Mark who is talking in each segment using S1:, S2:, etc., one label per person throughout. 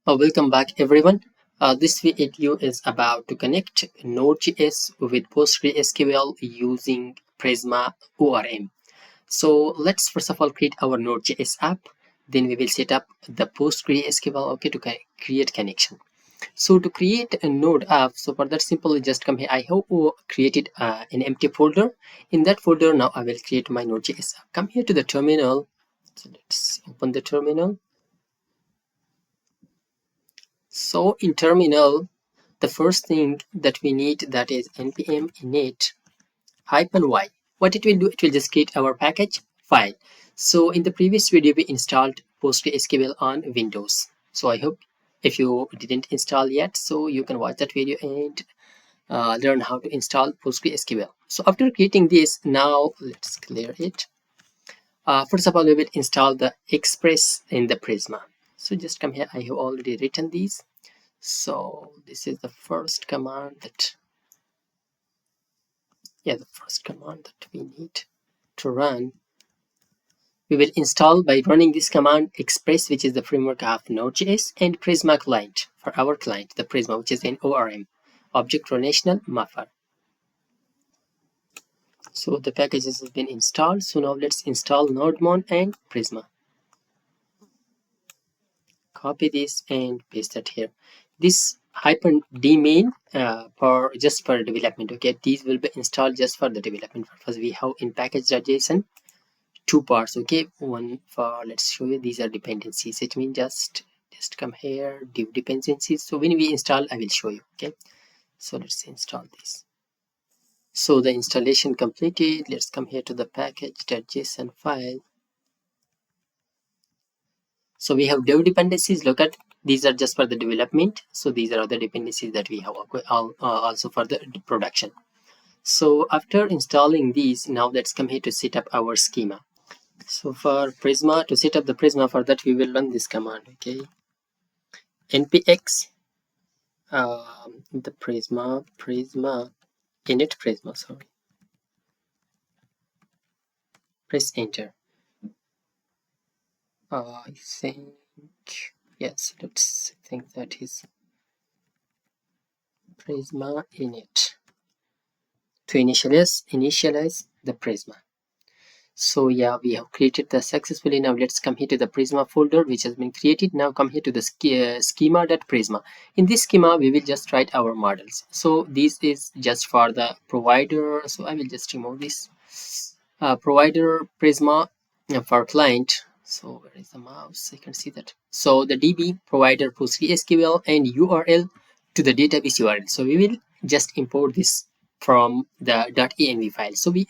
S1: Welcome back everyone. This video is about to connect Node.js with PostgreSQL using Prisma ORM. So let's first of all create our Node.js app. Then we will set up the PostgreSQL to create connection. So to create a Node app, so for that simply just come here. I have created an empty folder. In that folder now I will create my Node.js app. Come here to the terminal. So let's open the terminal. So in terminal, the first thing that we need, that is npm init -y. What it will do, it will just create our package file. So in the previous video we installed PostgreSQL on Windows. So I hope if you didn't install yet, so you can watch that video and learn how to install PostgreSQL. So after creating this, now let's clear it. First of all, we will install the Express in the Prisma. So just come here. I have already written these. So this is the first command that we need to run. We will install by running this command Express, which is the framework of Node.js, and Prisma client for our client, the Prisma, which is an ORM, object relational mapper. So the packages has been installed. So now let's install Nodemon and Prisma. Copy this and paste that here. This -d main for just for development. Okay, these will be installed just for the development purpose. We have in package.json two parts. Okay, one for, let's show you, these are dependencies. It means just come here, div dependencies. So when we install, I will show you. Okay, so let's install this. So the installation completed. Let's come here to the package.json file. So we have dev dependencies. Look at, these are just for the development. So these are other dependencies that we have also for the production. So after installing these, now let's come here to set up our schema. So for Prisma, to set up the Prisma, for that we will run this command. Okay, npx the Prisma init Prisma. Sorry, press enter. I think yes. Let's think that is Prisma init to initialize the Prisma. So yeah, we have created the successfully. Now let's come here to the Prisma folder which has been created. Now come here to the schema.prisma. In this schema we will just write our models. So this is just for the provider. So I will just remove this provider Prisma for client. So where is the mouse? I can see that. So the DB provider PostgreSQL and URL to the database URL. So we will just import this from the .env file. So we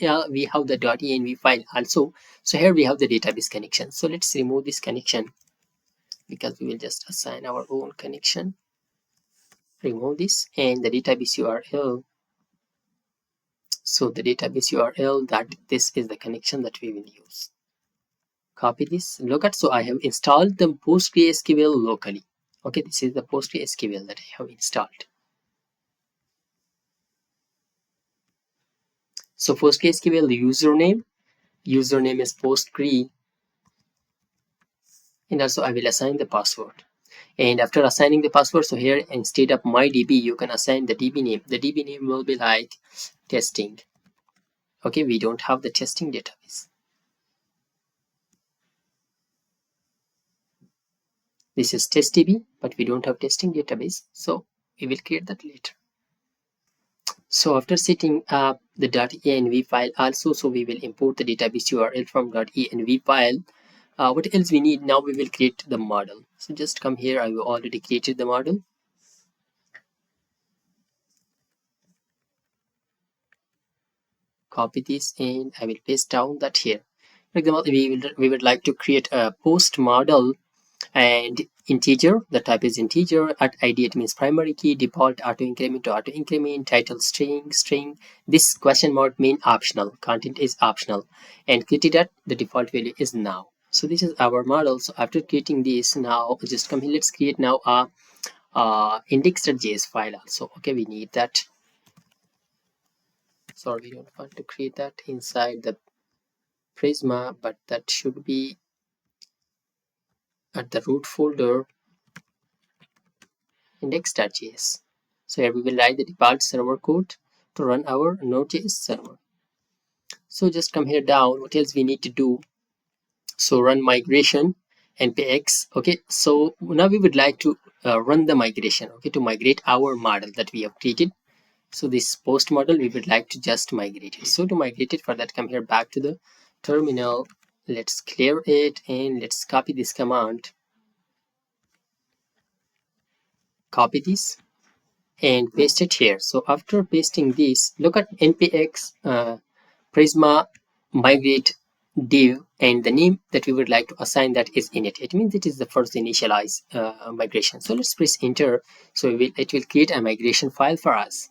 S1: have the .env file also. So here we have the database connection. So let's remove this connection because we will just assign our own connection. Remove this and the database URL. So the database URL, that this is the connection that we will use. Copy this. Look at, so I have installed the PostgreSQL locally. Okay, this is the PostgreSQL that I have installed. So PostgreSQL username is Postgre, and also I will assign the password. And after assigning the password, so here instead of my DB, you can assign the DB name. The DB name will be like testing. Okay, we don't have the testing database. This is test DB, but we don't have testing database, so we will create that later. So after setting up the .env file also, so we will import the database URL from .env file. What else we need? Now we will create the model. So just come here. I have already created the model. Copy this and I will paste down that here. For example, we would like to create a post model and integer. The type is integer. At ID it means primary key. Default auto increment to auto increment. Title string. This question mark mean optional. Content is optional. And created at the default value is now. So this is our model. So after creating this, now just come here. Let's create now a index.js file also. Okay, we need that. Sorry, we don't want to create that inside the Prisma, but that should be at the root folder. index.js. So here we will write the default server code to run our Node.js server. So just come here down. What else we need to do? So run migration npx. Okay, so now we would like to run the migration, okay, to migrate our model that we have created. So this post model, we would like to just migrate it. So to migrate it, for that, come here back to the terminal. Let's clear it and let's copy this command. Copy this and paste it here. So after pasting this, look at npx Prisma migrate div, and the name that we would like to assign that is init. It means it is the first initialize migration. So let's press enter. So it will create a migration file for us.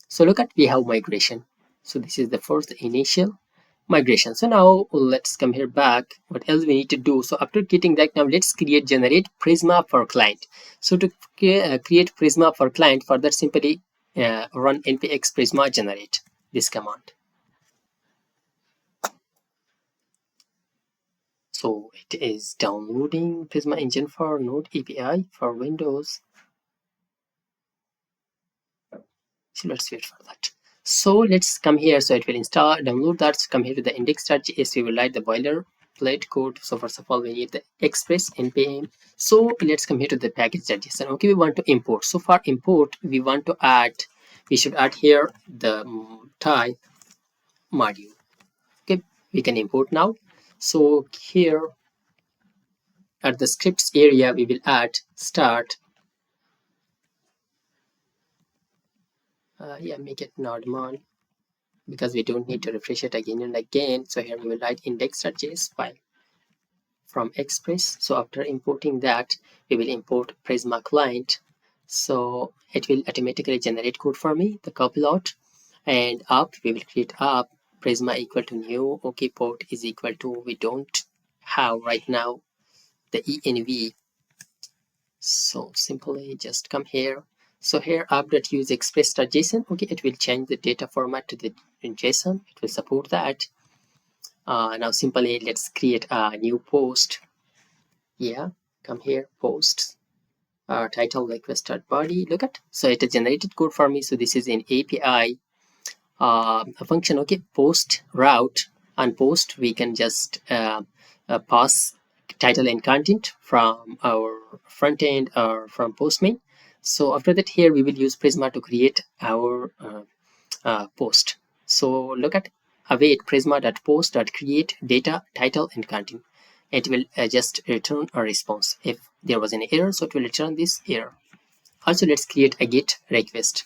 S1: So look at, we have migration. So this is the first initial migration. So now let's come here back. What else we need to do? So after getting that, now let's generate Prisma for client. So to create Prisma for client, for that simply run npx Prisma generate this command. So it is downloading Prisma engine for Node API for Windows. So let's wait for that. So let's come here. So it will install, download that. So come here to the index.js. We will write the boilerplate code. So first of all, we need the express npm. So let's come here to the package.json. Okay, we want to import. So for import, we want to add, we should add here the type module. Okay, we can import now. So here at the scripts area, we will add start. Yeah, make it Nodman because we don't need to refresh it again and again. So here we will write index.js file from Express. So after importing that, we will import Prisma client. So it will automatically generate code for me, the copilot. And up, we will create up Prisma equal to new. Okay, port is equal to, we don't have right now the env. So simply just come here. So here app.use express.json. Okay, it will change the data format to the JSON. It will support that. Now simply let's create a new post. Yeah, come here, posts. Title request.body. Look at, so it has generated code for me. So this is an API a function. Okay, post route, and post we can just pass title and content from our front end or from Postman. So after that, here we will use Prisma to create our post. So look at await prisma.post.create data, title, and content. It will just return a response. If there was an error, so it will return this error. Also, let's create a GET request.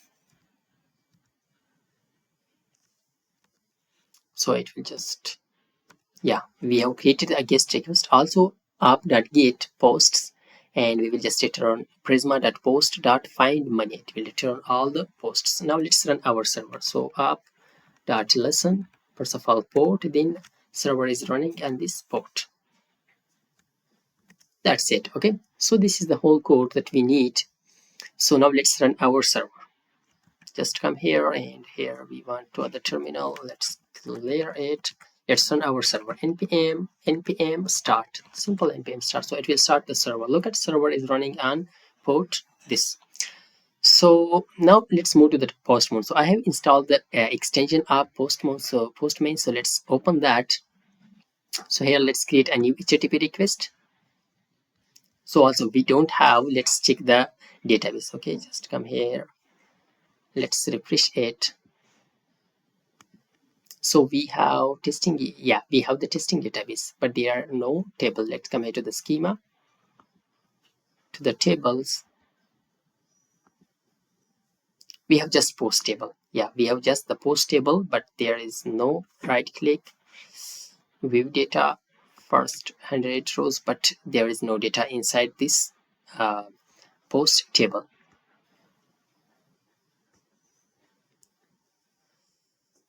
S1: So it will just, yeah, we have created a GET request. Also, app.get posts, and we will just return prisma.post.findMoney. It will return all the posts. Now let's run our server. So app.listen, first of all port, then server is running and this port. That's it. Okay, so this is the whole code that we need. So now let's run our server. Just come here, and here we want to the terminal. Let's clear it. Let's run our server. npm start, simple npm start. So it will start the server. Look at, server is running on port this. So now let's move to the Postman. So I have installed the extension of Postman. So let's open that. So here let's create a new HTTP request. So also we don't have, let's check the database. Okay, just come here. Let's refresh it. So we have testing, yeah, we have the testing database, but there are no table. Let's come here to the schema, to the tables. We have just post table. Yeah, we have just the post table, but there is no right click, view data, first 100 rows, but there is no data inside this post table.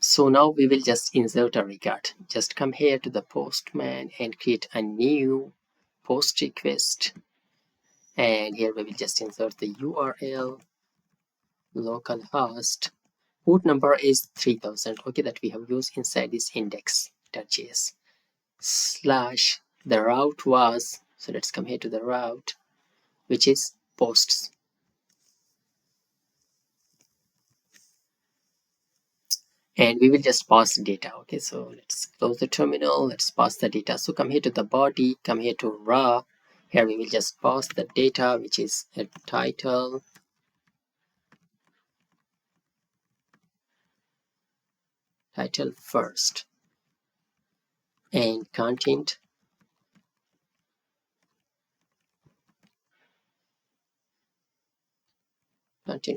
S1: So now we will just insert a record. Just come here to the Postman and create a new post request. And here we will just insert the URL, localhost, port number is 3000. Okay, that we have used inside this index.js. Slash, the route was, so let's come here to the route, which is posts. and we will just pass the data. Okay, so let's close the terminal. Let's pass the data. So come here to the body, come here to raw. Here we will just pass the data, which is a title, first, and content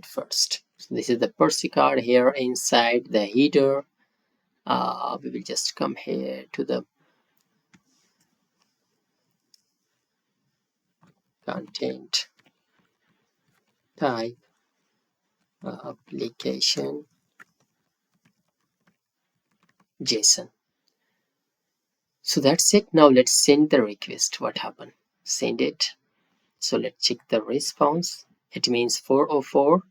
S1: first. So this is the Percy card. Here inside the header, we will just come here to the content type, application JSON. So that's it. Now let's send the request. What happened? Send it. So let's check the response. It means 404.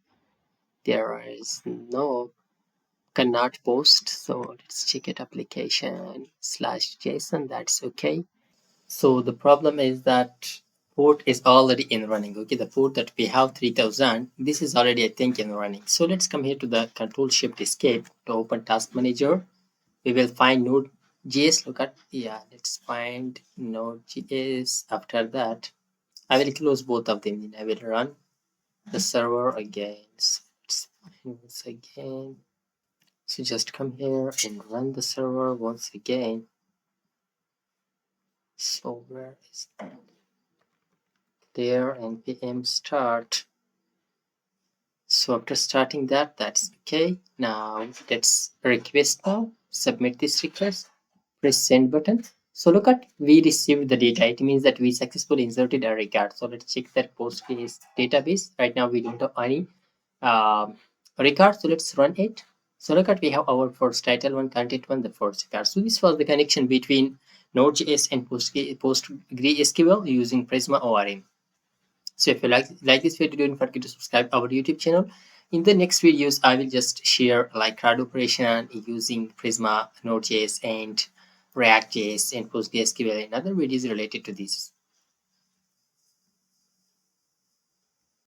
S1: There is no cannot post. So let's check it, application slash JSON. That's okay. So the problem is that port is already in running. Okay, the port that we have 3000, this is already, I think, in running. So let's come here to the Control Shift Escape to open Task Manager. We will find Node.js. Look at, yeah, let's find Node.js. After that, I will close both of them and I will run the server again. So let's find once again. So just come here and run the server once again. So where is that? There, npm start. So after starting that, that's okay. Now let's request now. Submit this request. Press send button. So look at, we received the data. It means that we successfully inserted a record. So let's check that Postgres database. Right now we don't have any record. So let's run it. So look at, we have our first title one, content one, the first record. So this was the connection between Node.js and PostgreSQL using Prisma ORM. So if you like this video, don't forget to subscribe our YouTube channel. In the next videos, I will just share like CRUD operation using Prisma, Node.js, and React.js and PostgreSQL and other videos related to this.